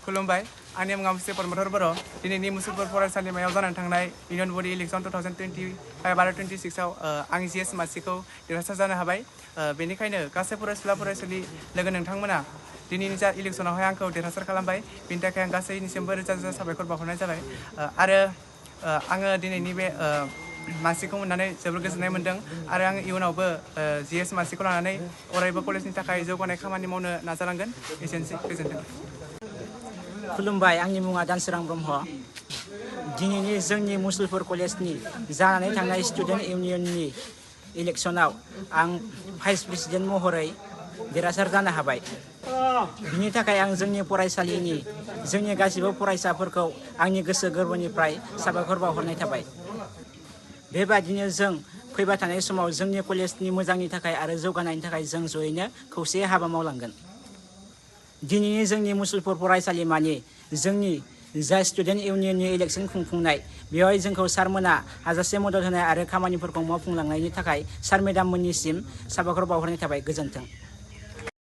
खुलुमबाय आंनि मुङा मुस्रि परमधर बर' दिनैनि मुसलपुर फरायसालिमायाव जानानै थांनाय इउनियन बडि इलेक्सन 2025 आरो 26आव आं जिएस मासिखौ देरहासार जानो हाबाय बेनिखायनो गासै फरायसुला फरायसुलि लोगो नोंथांमोना दिनैनि जा इलेक्सनावहाय आंखौ देरहासार खालामबाय बेनि थाखाय आं गासैनिसिमबो रोजा रोजा साबायखर बावहरनाय जाबाय आरो आङो दिनैनि बे मासिखौ मोननानै जोबोर गोजोननाय मोन्दों आरो आं इयुनावबो जिएस मासिखौ लानानै अरायबो कलेजनि थाखाय जौगानाय खामानि मावनो नाजालांगोन एसेनोसै गोजोन्थों। खुलुमबाय आंनि मुङा दानसोरां ब्रह्म दिनैनि जोंनि मुसलपुर कलेजनि जानानै थांनाय स्टुडेन्ट इउनियननि इलेक्सनाव आं भाइस प्रेसिडेन्ट महरै देरहासार जानो हाबाय बिनि थाखाय आं जोंनि फरायसालिनि जोंनि गासिबो फरायसाफोरखौ आंनि गोसो गोरबोनिफ्राय साबायखर बावहरनाय थाबाय बेबादिनो जों फैबाय थानाय समाव जोंनि कलेजनि मोजांनि थाखाय आरो जौगानायनि थाखाय जों जयैनो खौसेयै हाबा मावलांगोन। दिनैनि जोंनि मुसलपुर फरायसालिमानि जोंनि जा स्टुडेन्ट इउनियननि इलेक्सन खुंफुंनाय बेवहाय जोंखौ सारमोना हाजासे मदद होनाय आरो खामानिफोरखौ मावफुंलांनायनि थाखाय सार मेडाम मोननिसिम साबायखर बावहरनाय थाबाय गोजोन्थों।